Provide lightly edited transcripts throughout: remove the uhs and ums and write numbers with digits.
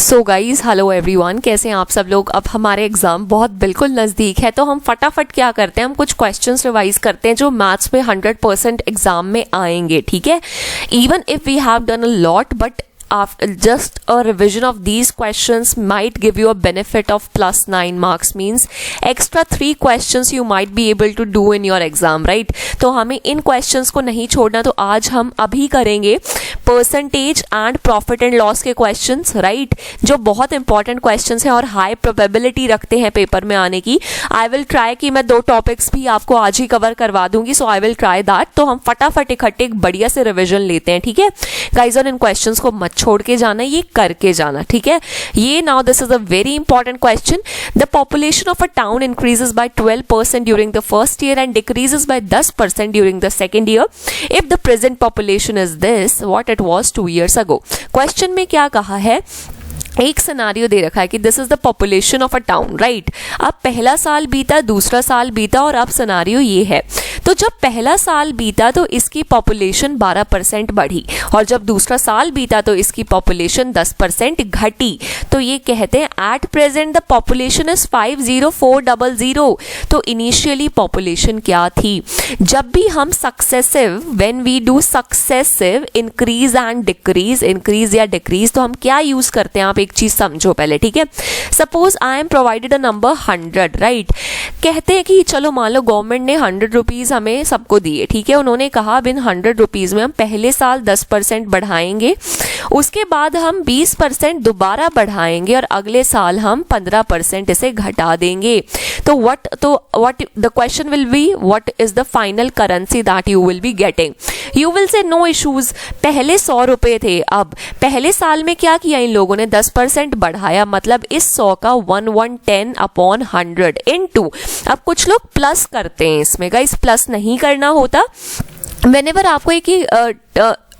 So guys hello everyone, कैसे हैं आप सब लोग। अब हमारे एग्जाम बहुत बिल्कुल नज़दीक है, तो हम फटाफट क्या करते हैं, हम कुछ क्वेश्चंस रिवाइज करते हैं जो मैथ्स में 100% एग्जाम में आएंगे। ठीक है, even if we have done a lot, but just a revision of these questions might give you a benefit of +9 marks, means extra 3 questions you might be able to do in your exam, right? तो हमें इन questions को नहीं छोड़ना, तो आज हम अभी करेंगे percentage and profit and loss के क्वेश्चंस, राइट, जो बहुत इंपॉर्टेंट क्वेश्चंस हैं और हाई प्रोबेबिलिटी रखते हैं पेपर में आने की। आई विल ट्राई कि मैं 2 टॉपिक्स भी आपको आज ही कवर करवा दूंगी, सो आई विल ट्राई दैट। तो हम फटाफट इकट्ठे एक बढ़िया से रिविजन लेते हैं, ठीक है गाइज। और इन क्वेश्चंस को मत छोड़ के जाना, ये करके जाना, ठीक है। ये now this is a very important question. The population of a town increases by 12% during the first year and decreases by 10% during the second year. If the present population is this, what it was 2 years ago। Question में क्या कहा है, एक scenario दे रखा है कि this is the population of a town, right. अब पहला साल बीता, दूसरा साल बीता, और अब सिनारियो ये है। तो जब पहला साल बीता तो इसकी पॉपुलेशन 12% बढ़ी, और जब दूसरा साल बीता तो इसकी पॉपुलेशन 10% घटी। तो ये कहते हैं at present the population is 50400। तो इनिशियली पॉपुलेशन क्या थी। जब भी हम successive, when we do successive increase and decrease, increase या डिक्रीज, तो हम क्या यूज करते हैं, आप एक चीज समझो पहले, ठीक है। Suppose I am provided a number 100, right. कहते हैं कि चलो मान लो गवर्नमेंट ने 100 रुपीज हमें सबको दिए, ठीक है। उन्होंने कहा अब इन 100 रुपीज में हम पहले साल 10% बढ़ाएंगे, उसके बाद हम 20% दोबारा बढ़ाएंगे, और अगले साल हम 15% इसे घटा देंगे। तो what the question will be, what is the final currency that you will be getting. You will say no issues, पहले 100 रुपए थे, अब पहले साल में क्या किया इन लोगों ने, 10% बढ़ाया, मतलब इस 100 का 110/100 इनटू, अब कुछ लोग प्लस करते हैं इसमें, गाइस प्लस नहीं करना होता। व्हेनेवर आपको एक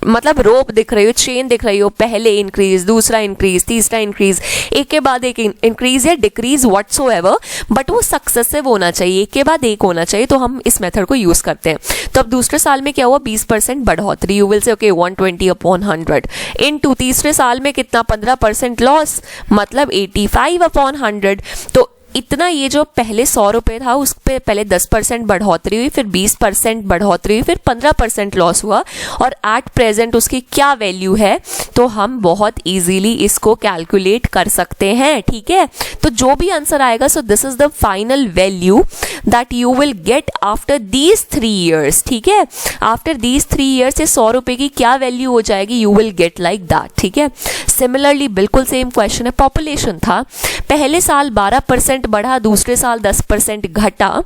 मतलब रोप दिख रही हो, चेन दिख रही हो, पहले इंक्रीज, दूसरा इंक्रीज, तीसरा इंक्रीज, एक के बाद एक इंक्रीज या डिक्रीज व्हाटसोएवर, बट वो सक्सेसिव होना चाहिए, एक के बाद एक होना चाहिए। तो हम इस मेथड को यूज करते हैं। तो अब दूसरे साल में क्या हुआ, 20% बढ़ोतरी, यू विल से ओके 120/100 इनटू तीसरे साल में कितना, 15% लॉस, मतलब 85/100। तो इतना, ये जो पहले 100 रुपए था उस पर पहले 10% बढ़ोतरी हुई, फिर 20% बढ़ोतरी हुई, फिर 15% लॉस हुआ, और एट प्रेजेंट उसकी क्या वैल्यू है, तो हम बहुत इजीली इसको कैलकुलेट कर सकते हैं, ठीक है। तो जो भी आंसर आएगा, सो this is the final value that you will get after these 3 years, ठीक है। आफ्टर दीज 3 years से 100 रुपए की क्या वैल्यू हो जाएगी, you will get like that, ठीक है। सिमिलरली बिल्कुल सेम क्वेश्चन है, पॉपुलेशन था, पहले साल 12% बढ़ा, दूसरे साल 10% घटा,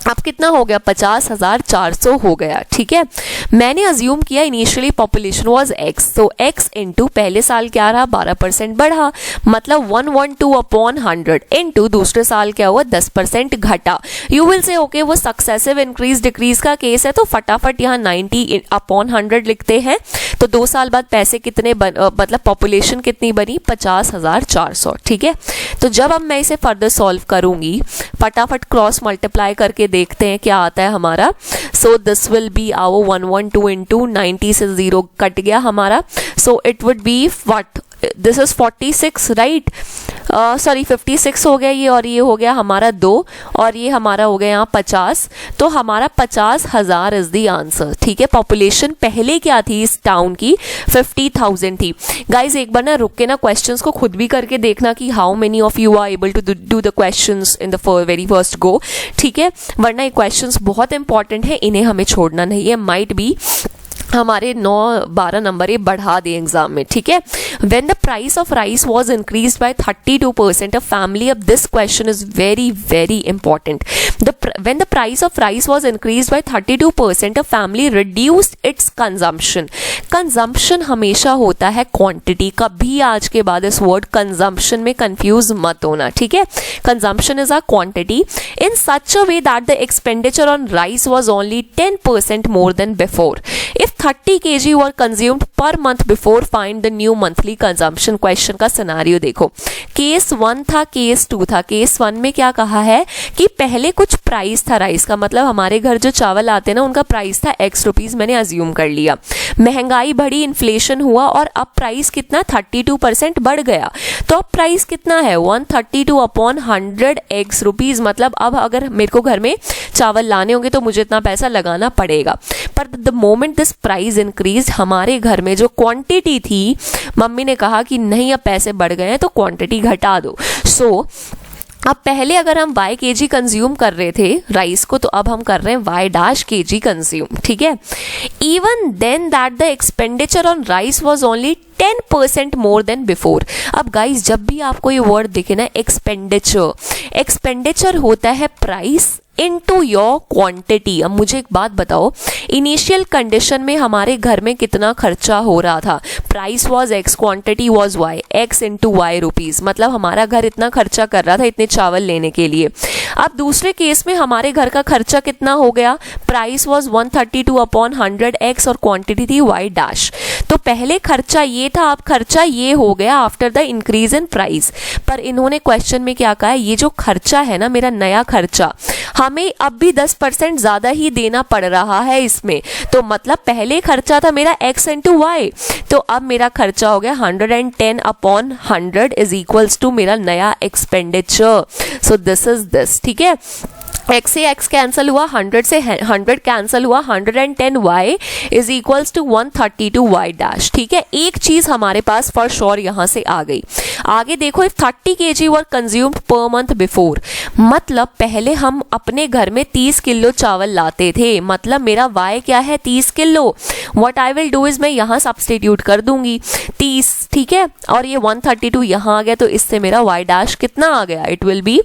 अब कितना हो गया, 50,400 हो गया, ठीक है। मैंने अज्यूम किया इनिशियली पॉपुलेशन वाज x, तो x इंटू पहले साल क्या रहा, 12% बढ़ा, मतलब 112/100 इंटू दूसरे साल क्या हुआ, 10% घटा। यू विल से ओके वो सक्सेसिव इंक्रीज डिक्रीज का केस है, तो फटाफट यहाँ 90/100 लिखते हैं। तो 2 साल बाद पैसे कितने मतलब पॉपुलेशन कितनी बनी, 50,400, ठीक है। तो जब अब मैं इसे फर्दर सॉल्व करूंगी, फटाफट क्रॉस मल्टीप्लाई करके देखते हैं क्या आता है हमारा। So this will be our 112 into 90 से 0 कट गया हमारा, so it would be what, this is 46, right, sorry 56 हो गया ये, और ये हो गया हमारा 2, और ये हमारा हो गया यहाँ 50। तो हमारा 50,000 इज द आंसर, ठीक है। पॉपुलेशन पहले क्या थी इस टाउन की, 50,000 थी। गाइज एक बार ना रुक के ना क्वेश्चंस को खुद भी करके देखना कि how many of you are able to do the questions in the very first go, ठीक है। वरना ये क्वेश्चंस बहुत इंपॉर्टेंट है, इन्हें हमें छोड़ना नहीं है, माइट बी हमारे 9-12 नंबर ये बढ़ा दिए एग्जाम में, ठीक है। When the price of rice was increased by 32%, a family, अब this question is very very important. When the price of rice was increased by 32%, a family reduced its consumption. Consumption हमेशा होता है quantity, कभी आज के बाद इस word consumption में कंफ्यूज मत होना, ठीक है। Consumption is a quantity in such a way that the expenditure on rice was only 10% more than before. If 30 kg were consumed per month before, find the new monthly consumption. Question का scenario देखो, case 1 था, case 2 था। Case 1 में क्या कहा है कि पहले कुछ प्राइस था राइस का, मतलब हमारे घर जो चावल आते हैं ना उनका प्राइस था x रुपीज, मैंने अज्यूम कर लिया। महंगाई बढ़ी, इन्फ्लेशन हुआ और अब प्राइस कितना 32% बढ़ गया, तो अब प्राइस कितना है 132 अपॉन 100 x रुपीज, मतलब अब अगर मेरे को घर में चावल लाने होंगे तो मुझे इतना पैसा लगाना पड़ेगा। पर the moment this price increase, हमारे घर में जो क्वांटिटी थी, मम्मी ने कहा कि नहीं अब पैसे बढ़ गए हैं तो क्वांटिटी घटा दो। सो अब पहले अगर हम y kg कंज्यूम कर रहे थे राइस को, तो अब हम कर रहे हैं y डैश kg कंज्यूम, ठीक है। Even then that the expenditure on rice was only 10% more than before. अब गाइस जब भी आपको ये वर्ड दिखे ना एक्सपेंडिचर, एक्सपेंडिचर होता है प्राइस इनटू योर क्वांटिटी। अब मुझे एक बात बताओ, इनिशियल कंडीशन में हमारे घर में कितना खर्चा हो रहा था, price was x, quantity was y, x into Y rupees, मतलब हमारा घर इतना खर्चा कर रहा था इतने चावल लेने के लिए। अब दूसरे केस में हमारे घर का खर्चा कितना हो गया, प्राइस वॉज 132 अपॉन 100 x और क्वांटिटी थी y डैश। तो पहले खर्चा ये था, अब खर्चा ये हो गया after the increase in price. पर इन्होंने क्वेश्चन में क्या कहा है, ये जो खर्चा है ना मेरा नया खर्चा, हमें अब भी 10% ज्यादा ही देना पड़ रहा है इसमें। तो मतलब पहले खर्चा था मेरा x इंटू वाई, तो अब मेरा खर्चा हो गया 110 अपॉन 100 इज इक्वल्स टू मेरा नया expenditure. So this is this, ठीक है। x से x कैंसिल हुआ, 100 से 100 कैंसिल हुआ, 110 y is equals to 132 y dash, ठीक है। एक चीज हमारे पास फॉर श्योर यहां से आ गई। आगे देखो, if 30 kg were consumed per month before, मतलब पहले हम अपने घर में 30 किलो चावल लाते थे, मतलब मेरा y क्या है 30 kilo. What I will do is मैं यहां सब्सटीट्यूट कर दूंगी 30, ठीक है, और ये 132 यहां आ गया, तो इससे मेरा y डैश कितना आ गया, it will B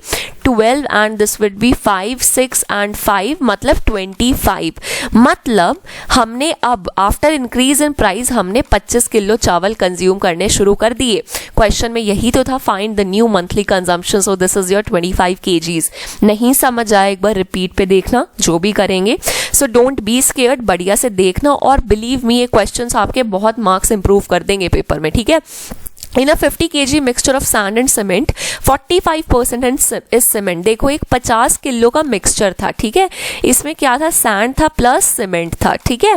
12 and this will B 5, 6 and 5 मतलब 25। मतलब हमने अब आफ्टर इंक्रीज इन प्राइस हमने 25 किलो चावल कंज्यूम करने शुरू कर दिए। क्वेश्चन में यही तो था, find the new monthly consumption, so this is your 25 kgs। नहीं समझ आया एक बार रिपीट पे देखना जो भी करेंगे। सो डोंट बी स्केयर्ड, बढ़िया से देखना और बिलीव मी ये क्वेश्चंस आपके बहुत मार्क्स इंप्रूव कर देंगे पेपर में, ठीक है। In a 50 kg mixture of sand and cement, 45% is cement। देखो एक 50 किलो का मिक्सचर था, ठीक है, इसमें क्या था सैंड था प्लस सीमेंट था, ठीक है।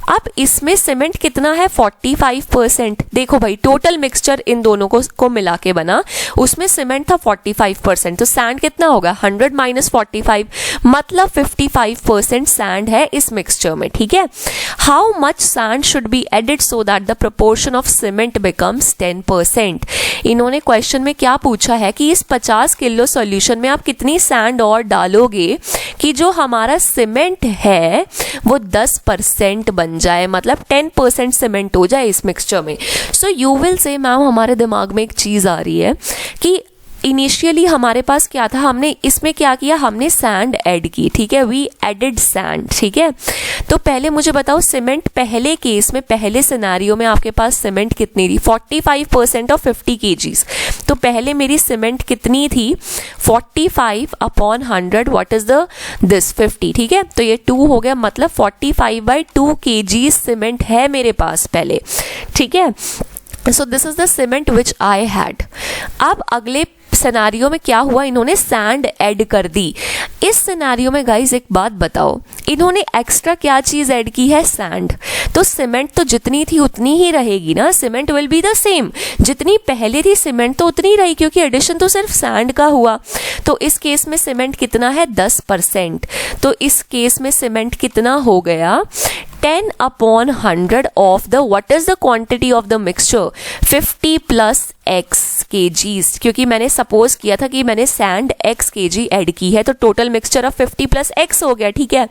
अब इसमें सीमेंट कितना है 45%। देखो भाई टोटल मिक्सचर इन दोनों को मिला के बना, उसमें सीमेंट था 45%, तो सैंड कितना होगा 100 माइनस 45, मतलब 55% सैंड है इस मिक्सचर में, ठीक है। How much sand should be added so that the proportion of cement becomes 10%। इन्होंने क्वेश्चन में क्या पूछा है कि इस 50 किलो सॉल्यूशन में आप कितनी सैंड और डालोगे कि जो हमारा सीमेंट है वो 10% बन जाए, मतलब 10% सीमेंट हो जाए इस मिक्सचर में। सो यू विल से मैम हमारे दिमाग में एक चीज आ रही है कि इनिशियली हमारे पास क्या था, हमने इसमें क्या किया, हमने सैंड ऐड की, ठीक है, वी एडेड सैंड, ठीक है। तो पहले मुझे बताओ सीमेंट पहले केस में, पहले सिनेरियो में आपके पास सीमेंट कितनी थी 45% ऑफ 50 kgs। तो पहले मेरी सीमेंट कितनी थी 45 upon 100, what is the this 50, ठीक है। तो ये 2 हो गया, मतलब 45/2 kg सीमेंट है मेरे पास पहले, ठीक है। सो this is the cement which I had. अब अगले सिनेरियो में क्या हुआ, इन्होंने सैंड ऐड कर दी। इस सिनेरियो में गाइस एक बात बताओ, इन्होंने एक्स्ट्रा क्या चीज ऐड की है सैंड, तो सीमेंट तो जितनी थी उतनी ही रहेगी ना, cement will be the same, जितनी पहले थी सीमेंट तो उतनी रही क्योंकि एडिशन तो सिर्फ सैंड का हुआ। तो इस केस में सीमेंट कितना है 10%, तो इस केस में सीमेंट कितना हो गया 10 upon 100 of the what is the quantity of the mixture 50 plus x kgs, क्योंकि मैंने सपोज किया था कि मैंने सैंड x kg ऐड की है, तो total mixture of 50 plus x हो गया, ठीक है।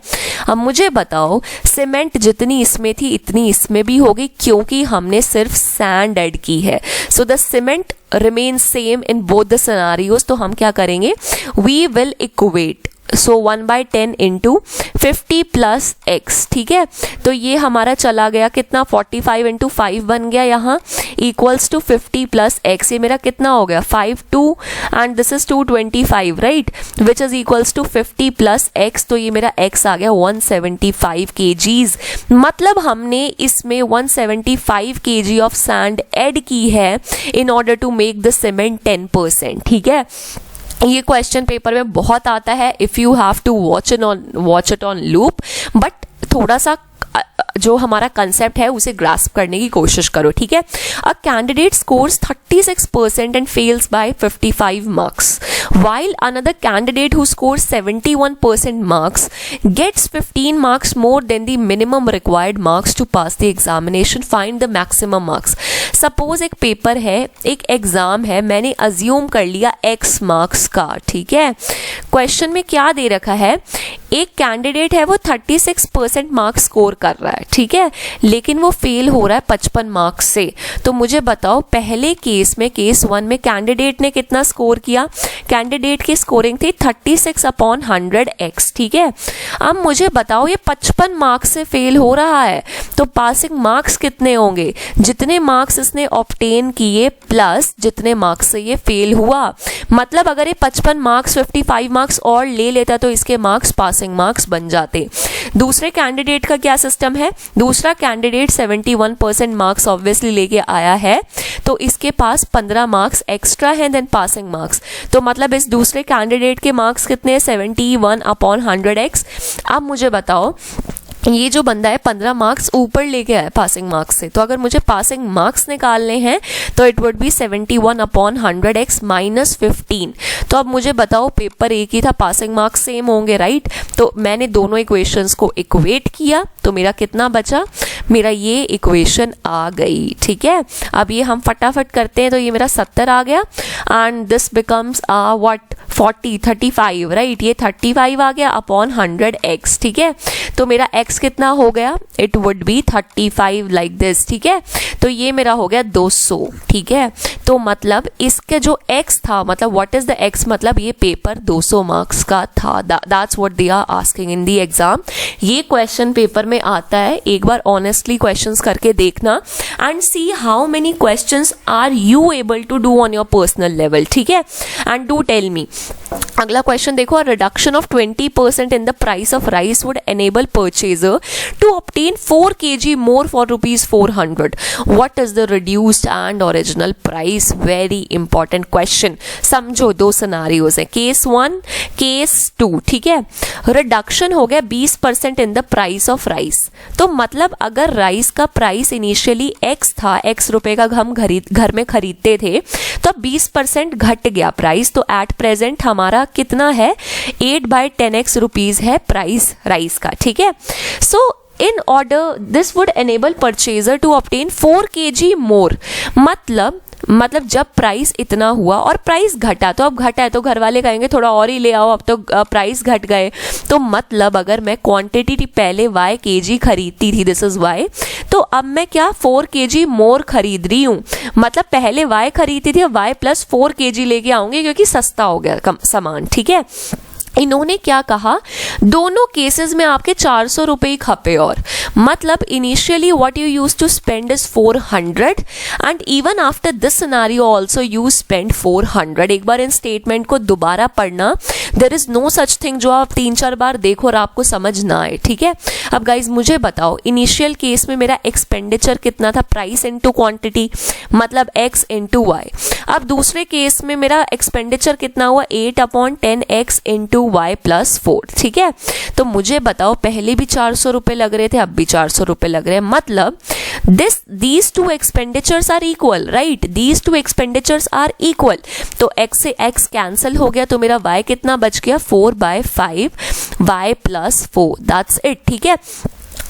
अब मुझे बताओ सीमेंट जितनी इसमें थी इतनी इसमें भी होगी क्योंकि हमने सिर्फ सैंड ऐड की है। So the cement remain same in both the scenarios. तो हम क्या करेंगे, we will equate so 1/10 into 50 plus X, ठीक है। तो ये हमारा चला गया कितना, 45 इंटू 5 बन गया यहाँ, इक्वल्स टू 50 प्लस एक्स। ये मेरा कितना हो गया, 52 and this is 225, right, which is equals to 50 plus X. तो ये मेरा एक्स आ गया 175 kgs। मतलब हमने इसमें 175 kg ऑफ सैंड ऐड की है in order to make the cement 10%, ठीक है। ये क्वेश्चन पेपर में बहुत आता है, if you have to watch it on loop, but थोड़ा सा जो हमारा कंसेप्ट है उसे ग्रास्प करने की कोशिश करो, ठीक है। A candidate scores 36% and fails by 55 marks, while another candidate who scores 71% marks gets 15 marks more than the minimum required marks to pass the examination. Find the maximum marks. Suppose एक paper है, एक exam है, मैंने assume कर लिया x marks का, ठीक है। क्वेश्चन में क्या दे रखा है, एक कैंडिडेट है वो 36% मार्क्स स्कोर कर रहा है, ठीक है, लेकिन वो फेल हो रहा है 55 मार्क्स से। तो मुझे बताओ पहले केस में, केस 1 में कैंडिडेट ने कितना स्कोर किया, कैंडिडेट की स्कोरिंग थी 36/100x, ठीक है। अब मुझे बताओ ये 55 मार्क्स से फेल हो रहा है, तो पासिंग मार्क्स कितने होंगे, जितने मार्क्स इसने ऑब्टेन किए प्लस जितने मार्क्स से ये फेल हुआ। मतलब अगर ये 55 मार्क्स 55 मार्क्स और ले लेता तो इसके मार्क्स पासिंग मार्क्स बन जाते। दूसरे कैंडिडेट का क्या सिस्टम है, दूसरा कैंडिडेट 71% मार्क्स ऑब्वियसली लेके आया है, तो इसके पास 15 मार्क्स एक्स्ट्रा है देन पासिंग मार्क्स। तो मतलब इस दूसरे कैंडिडेट के मार्क्स कितने, 71/100x। अब मुझे बताओ ये जो बंदा है 15 मार्क्स ऊपर लेके आया पासिंग मार्क्स से, तो अगर मुझे पासिंग मार्क्स निकालने हैं तो it would B 71/100x minus 15। तो अब मुझे बताओ पेपर एक ही था, पासिंग मार्क्स सेम होंगे, राइट। तो मैंने दोनों इक्वेशंस को इक्वेट किया, तो मेरा कितना बचा, मेरा ये इक्वेशन आ गई, ठीक है। अब ये हम फटाफट करते हैं, तो ये मेरा 70 आ गया and this becomes what 35, right. ये 35 आ गया अपॉन 100x, ठीक है। तो मेरा x कितना हो गया, it would B 35 like this, ठीक है। तो ये मेरा हो गया 200, ठीक है। तो मतलब इसके जो x था, मतलब व्हाट इज द x, मतलब ये पेपर 200 मार्क्स का था। That's what they are asking in the exam. ये क्वेश्चन पेपर में आता है, एक बार ऑनेस्टली क्वेश्चंस करके देखना and see how many questions are you able to do on your personal level, ठीक है। And do tell me. अगला क्वेश्चन देखो, a reduction of 20% in the price of rice would enable purchaser to obtain 4 kg more for ₹400. What is the reduced and original price? Very important question. समझो दो scenarios है, case 1 case 2, ठीक है। Reduction हो गया 20% in the price of rice. तो मतलब अगर राइस का प्राइस इनिशियली x था, x रुपए का हम घर में खरीदते थे, तो 20% घट गया प्राइस। तो एट प्रेजेंट हमारा कितना है, 8/10x रुपीज है प्राइस राइस का, ठीक है। So in order this would enable purchaser to obtain 4 kg more. मतलब जब प्राइस इतना हुआ और प्राइस घटा, तो अब घटा है तो घर वाले कहेंगे थोड़ा और ही ले आओ, अब तो प्राइस घट गए। तो मतलब अगर मैं क्वांटिटी पहले y kg खरीदती थी, दिस इज y, तो अब मैं क्या 4 kg मोर खरीद रही हूँ। मतलब पहले y खरीदती थी, y प्लस 4 kg लेके आऊंगी क्योंकि सस्ता हो गया सामान, ठीक है। इन्होंने क्या कहा, दोनों केसेस में आपके 400 रुपए ही खपे। और मतलब initially what you use to spend is 400 and even after this scenario also you spend 400। एक बार इन स्टेटमेंट को दोबारा पढ़ना, there is no such thing जो आप 3-4 बार देखो और आपको समझ ना आए, ठीक है। अब गाइज मुझे बताओ, इनिशियल केस में मेरा एक्सपेंडिचर कितना था, प्राइस इनटू क्वांटिटी, मतलब x इनटू y। अब दूसरे केस में मेरा एक्सपेंडिचर कितना हुआ, 8/10x इनटू y प्लस 4, ठीक है। तो मुझे बताओ पहले भी 400 रुपए लग रहे थे, अब भी 400 रुपए लग रहे हैं। मतलब these two expenditures are equal, right? These two expenditures are equal. तो x से x कैंसिल हो गया, तो मेरा y कितना बच गया, 4/5 y प्लस 4, दैट्स इट, ठीक है।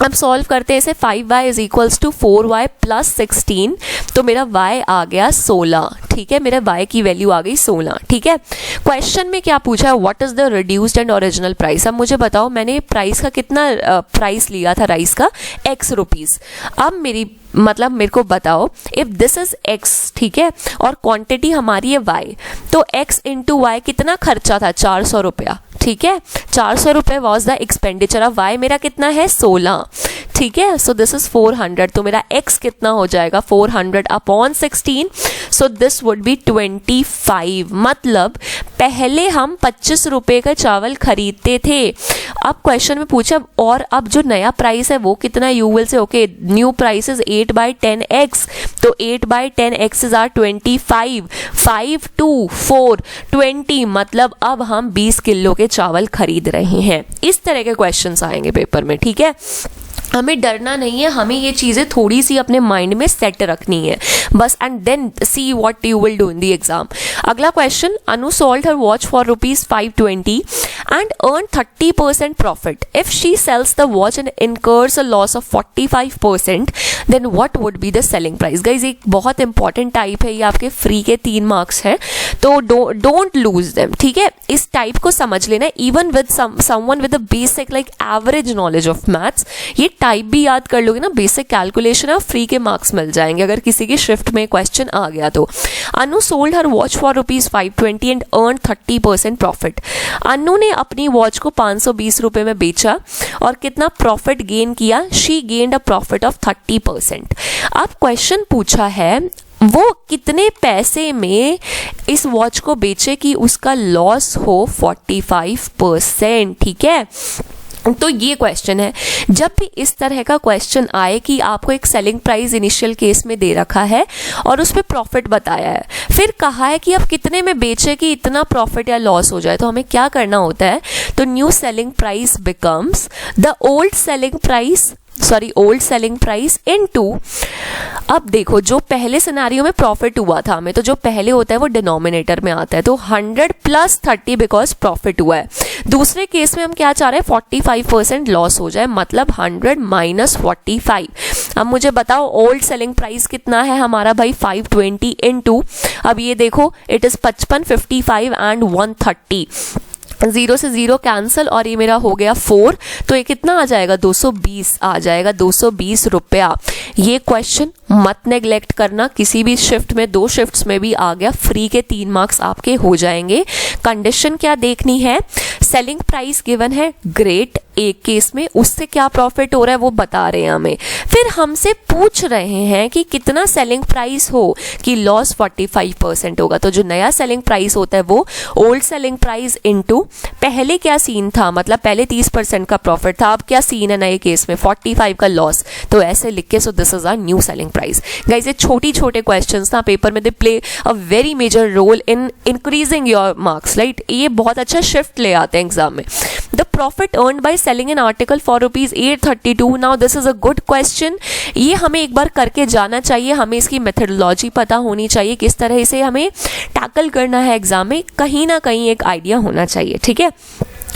अब सॉल्व करते हैं इसे, 5y is equals to 4y plus 16, तो मेरा y आ गया 16, ठीक है। मेरे y की वैल्यू आ गई 16, ठीक है। क्वेश्चन में क्या पूछा है, what is the reduced and original price. अब मुझे बताओ मैंने प्राइस का कितना प्राइस लिया था राइस का, x रुपीज। अब मेरे को बताओ, इफ दिस इज x, ठीक है, और क्वांटिटी हमारी है y, तो x इंटू वाई कितना खर्चा था, 400 रुपया, ठीक है, 400 रुपए was the expenditure of Y, मेरा कितना है 16, ठीक है, सो दिस इज 400, तो मेरा x कितना हो जाएगा 400 upon 16, so this would be 25। मतलब पहले हम 25 रुपए का चावल खरीदते थे, अब क्वेश्चन में पूछा और अब जो नया प्राइस है वो कितना, यू विल से okay new price is 8/10x, तो 8/10x इज आर 25, 5 2 4 20, मतलब अब हम 20 किलो के चावल खरीद रहे हैं। इस तरह के क्वेश्चंस आएंगे पेपर में, ठीक है। हमें डरना नहीं है, हमें ये चीज़ें थोड़ी सी अपने माइंड में सेट रखनी है बस, and then see what you will do in the exam. अगला question, Anu sold her watch for ₹520 and earn 30% profit. If she sells the watch and incurs a loss of 45%, then what would be the selling price. Guys एक बहुत important type है, ये आपके free के 3 marks हैं, तो don't lose them, ठीक है। इस टाइप को समझ लेना, even with someone with a basic like average knowledge of maths, ये टाइप भी याद कर लोगे ना, बेसिक कैलकुलेशन है, फ्री के मार्क्स मिल जाएंगे अगर किसी की शिफ्ट में क्वेश्चन आ गया तो। Anu sold her watch for ₹520 and earn 30% profit. Anu ने अपनी वॉच को 520 रुपए में बेचा और कितना प्रॉफिट गेन किया, she gained a profit of 30%। अब क्वेश्चन पूछा है वो कितने पैसे में इस वॉच को बेचे कि उसका लॉस हो 45%, ठीक है। तो ये क्वेश्चन है, जब भी इस तरह का क्वेश्चन आए कि आपको एक सेलिंग प्राइस इनिशियल केस में दे रखा है और उस पर प्रॉफिट बताया है, फिर कहा है कि अब कितने में बेचे कि इतना प्रॉफिट या लॉस हो जाए, तो हमें क्या करना होता है, तो new selling price becomes the old selling price into, अब देखो जो पहले सिनेरियो में प्रॉफिट हुआ था हमें, तो जो पहले होता है वो डिनोमिनेटर में आता है, तो 100 प्लस 30 बिकॉज प्रॉफिट हुआ है। दूसरे केस में हम क्या चाह रहे हैं, 45% लॉस हो जाए, मतलब 100 माइनस 45। अब मुझे बताओ ओल्ड सेलिंग प्राइस कितना है हमारा भाई 520 इनटू, अब ये देखो इट इज 55, 55 एंड 130, 0 से 0 कैंसिल और ये मेरा हो गया 4, तो ये कितना आ जाएगा 220 आ जाएगा, 220 रुपया। ये क्वेश्चन मत नेग्लेक्ट करना, किसी भी शिफ्ट में 2 शिफ्ट्स में भी आ गया, फ्री के 3 मार्क्स आपके हो जाएंगे। कंडीशन क्या देखनी है, सेलिंग प्राइस गिवन है, ग्रेट, एक केस में उससे क्या प्रॉफिट हो रहा है वो बता रहे हैं हमें, फिर हमसे पूछ रहे हैं कि कितना सेलिंग प्राइस हो कि लॉस 45% होगा, तो जो नया सेलिंग प्राइस होता है वो ओल्ड सेलिंग प्राइस इनटू पहले क्या सीन था, मतलब पहले 30% का प्रॉफिट था, अब क्या सीन है नए केस में 45 का लॉस, तो ऐसे लिख के so this is our new selling price. Guys ये छोटी छोटे क्वेश्चंस ना पेपर में they play a very major role in increasing your marks, right, ये बहुत अच्छा शिफ्ट ले आते हैं एग्जाम में। The profit earned by selling an article for ₹832, now this is a good question, ये हमें एक बार करके जाना चाहिए, हमें इसकी मेथडोलॉजी पता होनी चाहिए, किस तरह से हमें टैकल करना है एग्जाम में, कहीं ना कहीं एक आइडिया होना चाहिए, ठीक है।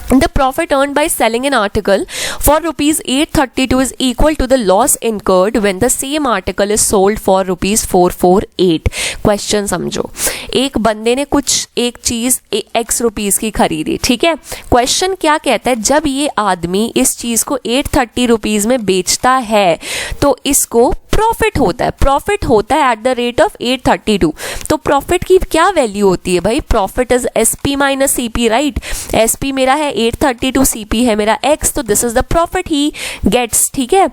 The profit earned by selling an article for ₹832 is equal to the loss incurred when the same article is sold for ₹448। Question समझो, एक बंदे ने कुछ एक चीज x रुपीज की खरीदी, ठीक है, क्वेश्चन क्या कहता है, जब ये आदमी इस चीज को 830 रुपीज में बेचता है तो इसको प्रॉफिट होता है एट द रेट ऑफ 832। तो प्रॉफिट की क्या वैल्यू होती है भाई, profit is SP minus CP, right, SP मेरा है 832, CP है मेरा x, तो this is the profit he gets, ठीक है।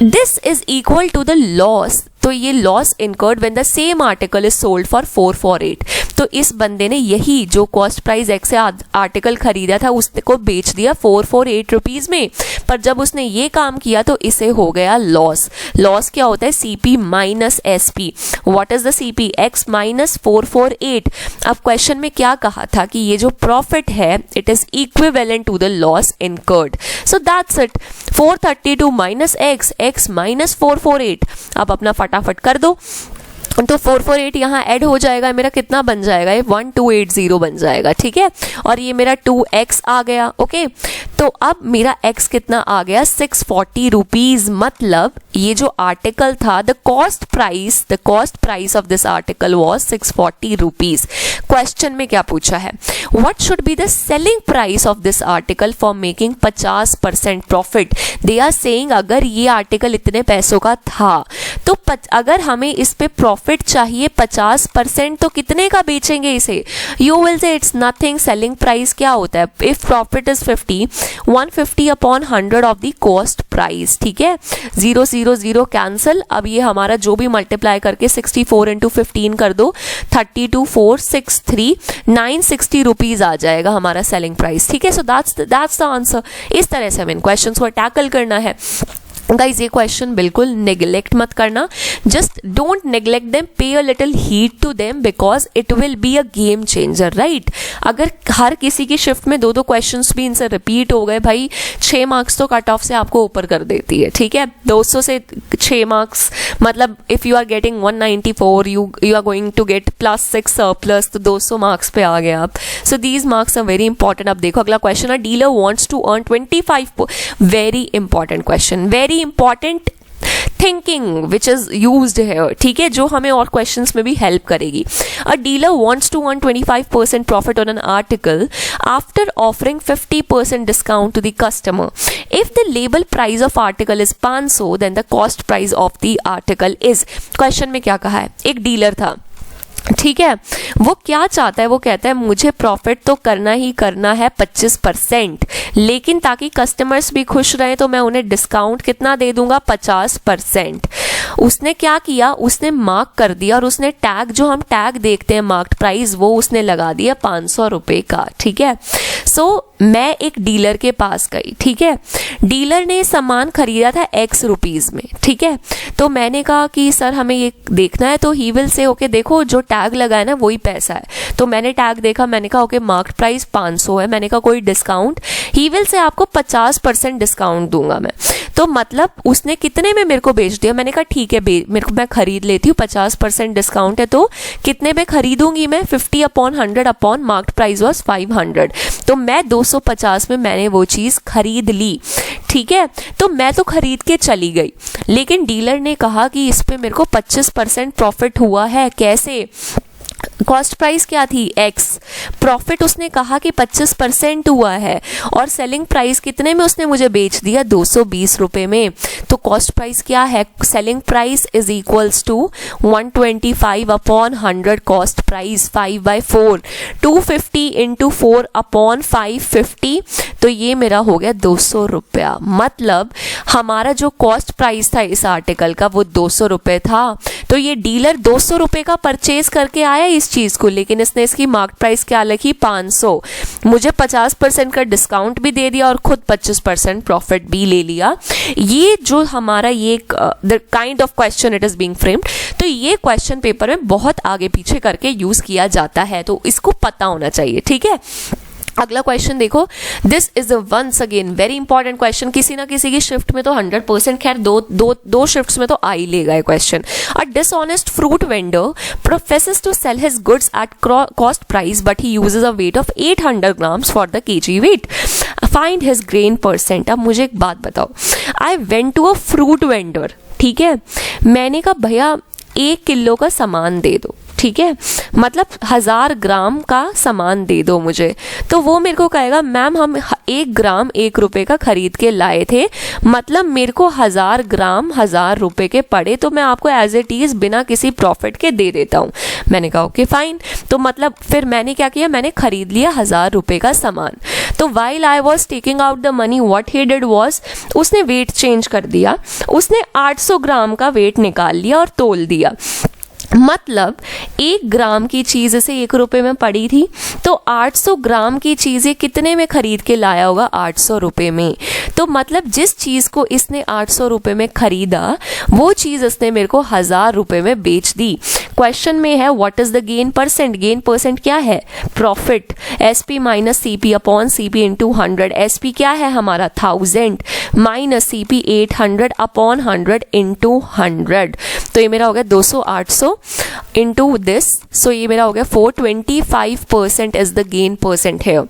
This is equal to the loss, तो ये loss incurred when the same article is sold for 448, तो इस बंदे ने यही जो कॉस्ट प्राइस x से आर्टिकल खरीदा था उसको बेच दिया 448 रुपीज में, पर जब उसने ये काम किया तो इसे हो गया लॉस। लॉस क्या होता है, CP minus SP, what is the CP, x minus 448। अब क्वेश्चन में क्या कहा था कि ये जो प्रॉफिट है it is equivalent to the loss incurred, so that's it, 432 minus x minus 448। अब अपना फटाफट कर दो, तो 448 यहाँ ऐड हो जाएगा, मेरा कितना बन जाएगा, ये 1280 बन जाएगा, ठीक है, और ये मेरा 2x आ गया, ओके। तो अब मेरा x कितना आ गया 640 रुपीज, मतलब ये जो आर्टिकल था the cost price of this article was 640 rupees. Question में क्या पूछा है, what should be the selling price of this article for making 50% profit. They are saying अगर ये आर्टिकल इतने पैसों का था तो अगर हमें इस पे प्रॉफिट प्रॉफिट चाहिए 50%, तो कितने का बेचेंगे इसे? यू विल से इट्स नथिंग, सेलिंग प्राइस क्या होता है? If profit is 50, 150 upon 100 of the cost price, ठीक है, 0 0 0 कैंसिल। अब ये हमारा जो भी मल्टीप्लाई करके 64 इंटू 15 कर दो, 32,463, 960 रुपीज आ जाएगा हमारा सेलिंग प्राइस, ठीक है। So that's the answer. इस तरह से हमें क्वेश्चन को टैकल करना है। गाइज ये क्वेश्चन बिल्कुल नेग्लेक्ट मत करना, just don't neglect them, pay a little heat to them because it will be a game changer, right. अगर हर किसी की शिफ्ट में 2-2 क्वेश्चंस भी इनसे रिपीट हो गए, भाई 6 मार्क्स तो कट ऑफ से आपको ऊपर कर देती है, ठीक है। 200 से 6 मार्क्स मतलब if you are getting 194, you are going to get +6 surplus, तो 200 मार्क्स पे आ गए आप। So these marks are very important. अब देखो अगला क्वेश्चन है, dealer wants to earn 25, very important question, very important thinking which is used है, ठीक है, जो हमें और क्वेश्चंस में भी हेल्प करेगी। A dealer wants to earn 25% profit on an article after offering 50% discount to the customer. If the label price of article is 500 then the cost price of the article is. Question में क्या कहा है, एक dealer था, ठीक है, वो क्या चाहता है, वो कहता है मुझे प्रॉफिट तो करना ही करना है 25%, लेकिन ताकि कस्टमर्स भी खुश रहे तो मैं उन्हें डिस्काउंट कितना दे दूंगा, 50%। उसने क्या किया, उसने मार्क कर दिया और उसने टैग, जो हम टैग देखते हैं मार्क्ड प्राइस, वो उसने लगा दिया 500 रुपए का, ठीक है। सो मैं एक डीलर के पास गई, ठीक है, डीलर ने सामान खरीदा था X रुपीज में, ठीक है, तो मैंने कहा कि सर हमें ये देखना है, तो ही विल से ओके देखो जो टैग लगा है ना वही पैसा है। तो मैंने टैग देखा, मैंने कहा ओके मार्क्ड प्राइस 500 है, मैंने कहा कोई डिस्काउंट, ही विल से आपको 50% डिस्काउंट दूंगा मैं। तो मतलब उसने कितने में मेरे को बेच दिया, मैंने कहा ठीक है मेरे को, मैं खरीद लेती हूँ, 50% डिस्काउंट है तो कितने में खरीदूंगी मैं, 50 upon 100 upon marked price was 500, तो मैं 250 में मैंने वो चीज खरीद ली, ठीक है। तो मैं तो खरीद के चली गई, लेकिन डीलर ने कहा कि इस पे मेरे को 25% प्रॉफिट हुआ है, कैसे, कॉस्ट प्राइस क्या थी X, प्रॉफिट उसने कहा कि 25% हुआ है, और सेलिंग प्राइस कितने में उसने मुझे बेच दिया, 220 रुपए में। तो कॉस्ट प्राइस क्या है, selling price is equals to 125 upon 100 cost price, 5/4, 250 into 4 upon 550, तो ये मेरा हो गया 200 रुपया। मतलब हमारा जो कॉस्ट प्राइस था इस आर्टिकल का वो 200 रुपये था, तो ये डीलर 200 रुपये का परचेज करके आया इस चीज को, लेकिन इसने इसकी मार्केट प्राइस क्या लिखी, 500, मुझे 50% का डिस्काउंट भी दे दिया और खुद 25% प्रॉफिट भी ले लिया। ये जो हमारा ये the kind of question it is being framed, तो ये क्वेश्चन पेपर में बहुत आगे पीछे करके यूज किया जाता है, तो इसको पता होना चाहिए, ठीक है। अगला क्वेश्चन देखो, this is once again very important question, किसी ना किसी की शिफ्ट में तो 100%, खैर दो शिफ्ट्स में तो आ ही लेगा ये question. A dishonest fruit vendor professes to sell his goods at cost price but he uses a weight of 800 grams for the kg weight, find his gain percent. अब मुझे एक बात बताओ, I went to a fruit vendor, ठीक है, मैंने कहा भैया 1 किलो का सामान दे दो, ठीक है, मतलब 1000 ग्राम का सामान दे दो मुझे, तो वो मेरे को कहेगा मैम हम 1 ग्राम 1 रुपए का खरीद के लाए थे, मतलब मेरे को 1000 ग्राम 1000 रुपए के पड़े, तो मैं आपको एज इट इज बिना किसी प्रॉफिट के दे देता हूँ। मैंने कहा ओके फाइन, तो मतलब फिर मैंने क्या किया, मैंने खरीद लिया 1000 रुपए का सामान। तो while I was taking out the money what he did was, उसने वेट चेंज कर दिया, उसने 800 ग्राम का वेट निकाल लिया और तोल दिया। मतलब 1 ग्राम की चीज इसे 1 रुपए में पड़ी थी, तो 800 ग्राम की चीजें कितने में खरीद के लाया होगा, 800 रुपए में। तो मतलब जिस चीज को इसने 800 रुपए में खरीदा वो चीज इसने मेरे को 1000 रुपए में बेच दी। क्वेश्चन में है what is the gain percent, gain percent क्या है, profit, SP minus CP upon CP into 100, SP क्या है हमारा 1000 माइनस CP 800 अपॉन 100 इंटू 100, तो ये मेरा हो गया 200 800 इंटू दिस, सो ये मेरा हो गया 425% इज द गेन परसेंट है।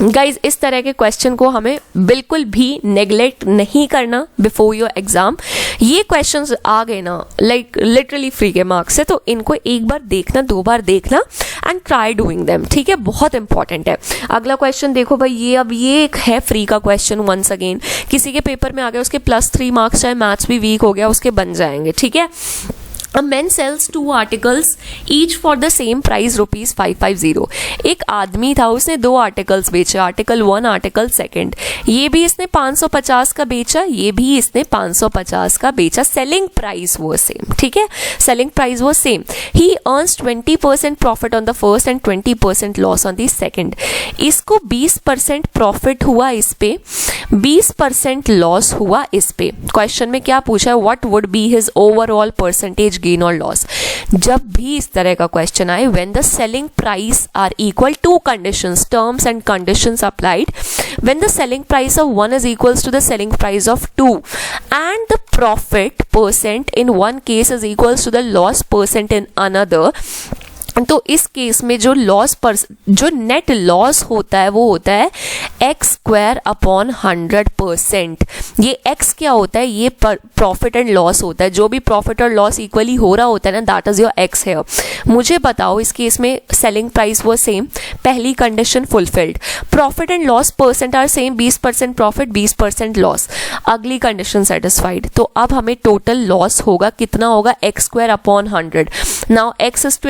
गाइज इस तरह के क्वेश्चन को हमें बिल्कुल भी नेग्लेक्ट नहीं करना बिफोर योर एग्जाम। ये क्वेश्चंस आ गए ना लाइक लिटरली फ्री के मार्क्स से, तो इनको एक बार देखना 2 बार देखना एंड ट्राई डूइंग देम, ठीक है, बहुत इंपॉर्टेंट है। अगला क्वेश्चन देखो भाई, ये अब ये एक है फ्री का क्वेश्चन, वंस अगेन किसी के पेपर में आ गया उसके +3 मार्क्स, चाहे मैथ्स भी वीक हो गया उसके बन जाएंगे, ठीक है। A man sells 2 articles each for the same price rupees 550. एक आदमी था, उसने 2 आर्टिकल्स बेचे, आर्टिकल 1 आर्टिकल 2, ये भी इसने 550 का बेचा, ये भी इसने 550 का बेचा, सेलिंग प्राइस वो सेम, ठीक है, सेलिंग प्राइस वो same. He earns 20% profit on the first and 20% loss on the second. इसको 20% प्रॉफिट हुआ इस पे, 20% लॉस हुआ इस पे. क्वेश्चन में क्या पूछा है, what would be his overall percentage gain और लॉस. जब भी इस तरह का क्वेश्चन आए, when the selling price are equal to conditions, terms and conditions applied, when the selling price of 1 is equals to the selling price of 2 and the profit percent in one case is equals to the loss percent in another, तो इस case में जो जो net loss होता है वो होता है एक्स स्क्वायर अपॉन 100%. ये एक्स क्या होता है, ये प्रॉफिट एंड लॉस होता है. जो भी प्रॉफिट और लॉस इक्वली हो रहा होता है ना, दैट इज योर एक्स है. मुझे बताओ इस केस में सेलिंग प्राइस वो सेम, पहली condition fulfilled, profit and loss percent are same, 20% profit 20% loss, अगली कंडीशन सेटिस्फाइड. तो अब हमें टोटल लॉस होगा, कितना होगा, X square upon 100. Now X is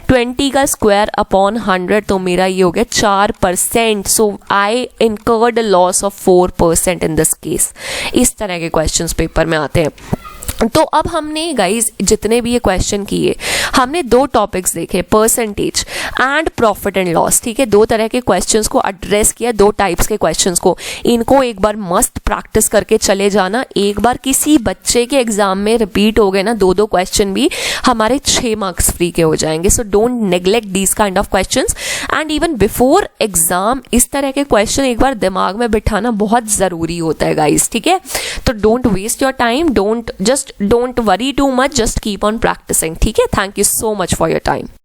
20 का स्क्वायर अपॉन 100, तो मेरा ये हो गया 4%. So I incurred a loss of 4% in this case. इस तरह के क्वेश्चंस पेपर में आते हैं. तो अब हमने गाइज जितने भी ये क्वेश्चन किए, हमने 2 टॉपिक्स देखे, percentage and profit and loss, ठीक है. 2 तरह के क्वेश्चंस को एड्रेस किया, 2 टाइप्स के क्वेश्चंस को. इनको एक बार मस्त प्रैक्टिस करके चले जाना. एक बार किसी बच्चे के एग्जाम में रिपीट हो गए ना 2 क्वेश्चन भी, हमारे 6 मार्क्स फ्री के हो जाएंगे. So don't neglect these kind of questions. And even before exam इस तरह के क्वेश्चन एक बार दिमाग में बिठाना बहुत ज़रूरी होता है गाइज, ठीक है. तो don't waste your time, don't worry too much, just keep on practicing, ठीक है. Thank you so much for your time.